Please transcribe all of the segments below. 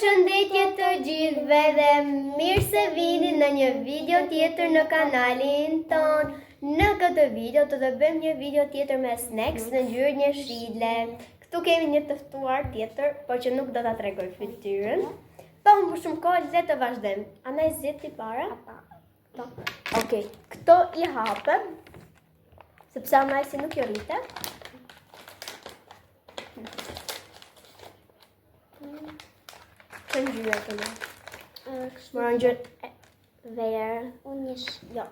Përshëndetje të gjithëve dhe mirë se vini në një video tjetër në kanalin ton. Në këtë video të bëjmë një video tjetër me snacks në ngjyrë një shile. Këtu kemi një të ftuar tjetër, por që nuk do ta tregoj fytyrën. Pa humbur shumë kohë, le të vazhdojmë. Andaj zeti para. Po. Okej, këto i hapëm. Sepse Anajsi nuk jo rritet. Që ngjyra të më? Më ngjyrë verë. Unë jo,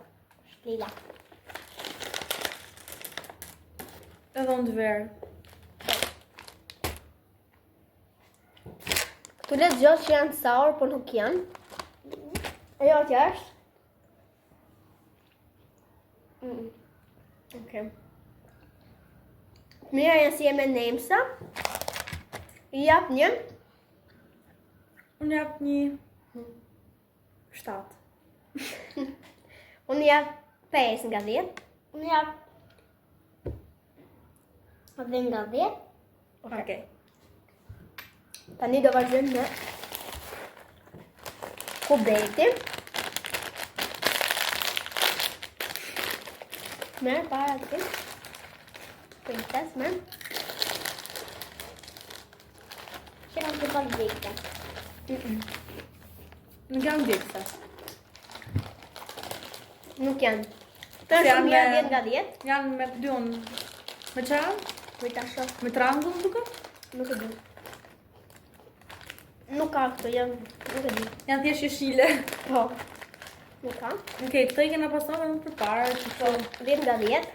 lila. Edhe unë të verë. Këtu le gjotë që janë sour, por nuk janë. E jo që është? Okay. Mira janë si e me nemsa. I jap një. Unë jap një 7. Unë jap 5 nga 10. Unë jap 10 nga 10. Okej. Tani do vazhdojmë në kubeti. Merë para të princes, merë. Që në të pak dhejtë. Nuk janë dikse. Nuk janë. Të është Janë mira me- 10 nga 10. Janë me pëdion. Me qëra? Kujta shoh, Me trangull duke? nuk e di. Nuk ka këto, janë, nuk e di. Janë thjesht jeshile. Po. Nuk ka. Okej, këto i kena pasur edhe më përpara, që Po, 10 nga 10.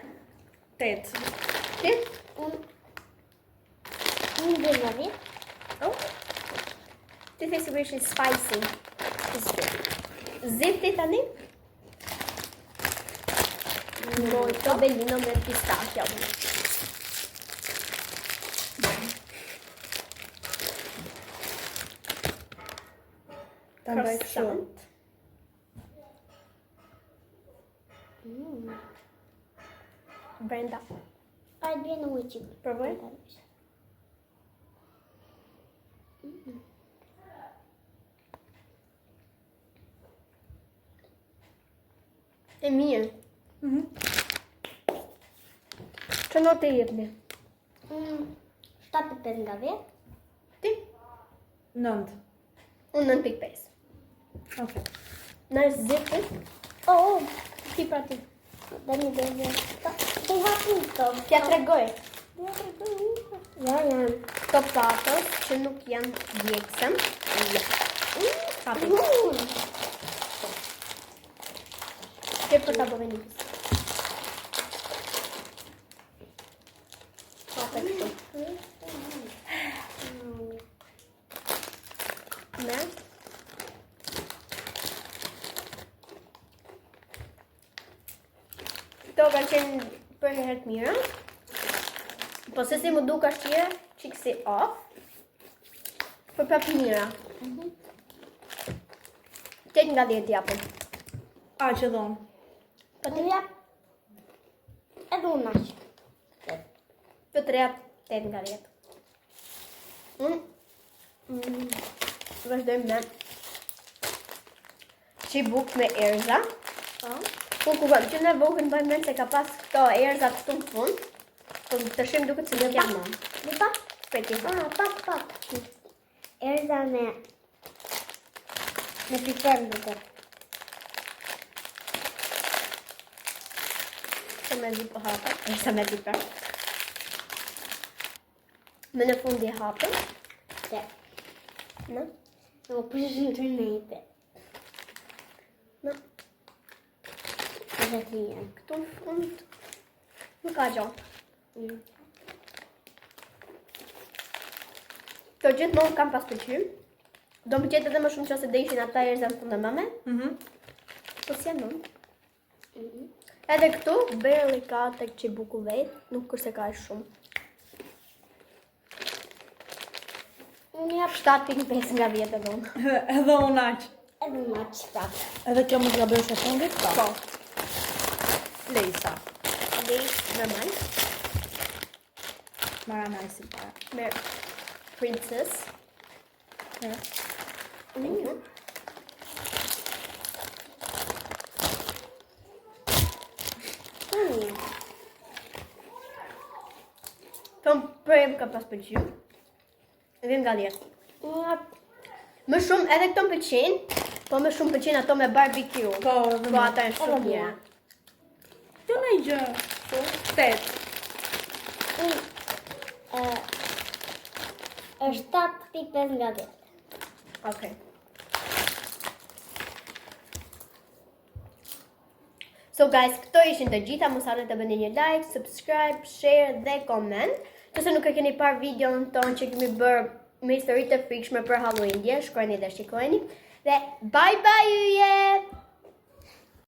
8. Ti? Unë 10 nga 10. Oh. Ti the sigurisht i spicy. Ziti tani? Molto bellino me pistachio. Ta mbaj kështu. Croissant. Brenda. Pa e bje në ujqit. Provoj. E mirë. Që notë e jepni? 7.5 nga 10. Ti? 9. Unë 9.5. Okej. Në është ziti? Oh, Ti pra ti. dhe një dhe një. Të i hapin të. Tja tregoj. Ja, janë. Topatos që nuk janë djegësëm. Ja. Hapi. Që për ta bëve një pisë. Hape kështu. Me. Këto kanë qenë për herë të mira. Po se si më duk është tjera, qikë si off. Për prapë mira. 8 nga 10 japën. A, që dhonë. Po të jap. Edhe unë ashtë. Të të rejap 8 nga 10. Vazhdojmë me qibuk me erza. Po. Unë ku kam që në vogën bëjmë mend se ka pas këto erza këtu në fund. Po të shimë duket se nuk janë më. Dhe pak? Speti. Pak. Erza me piper duket. Se me zi po hapa. Erza me piper. Me në fund i hapëm. Te. Në? Në përshë në të nejte. Në? Edhe të jenë. Këtu në fund. Nuk ka gjohë. Këto gjithmonë kam pas pëlqyer. Do më qetë edhe më shumë qose dhe ishin ata erza në fund e mëme. Po si janë më. Edhe këtu, barely ka tek qibuku vetë, nuk kurse ka shumë. Unë jap 7.5 nga 10 edhe unë. Edhe unë aq. edhe në aqë prapë. Edhe kjo mund t'ga bësh e fundit? Po. Lejsa. Lej normal. Mara nice para. Me princess. Ja. Thank you. Tom prej ka pas pëlqyer. Vjen nga djetë. Më shumë edhe këto më pëlqejnë, po më shumë pëlqejnë ato me barbecue. Po, Po ata janë shumë mira. Kjo në i gjë. 8. Është 7.5 nga 10. Okay. So guys, këto ishin të gjitha, mos harroni të bëni një like, subscribe, share dhe comment. Nëse nuk e keni parë videon ton që kemi bërë me histori të frikshme për Halloween, dje, shkojeni dhe shikojeni. Dhe bye bye yje!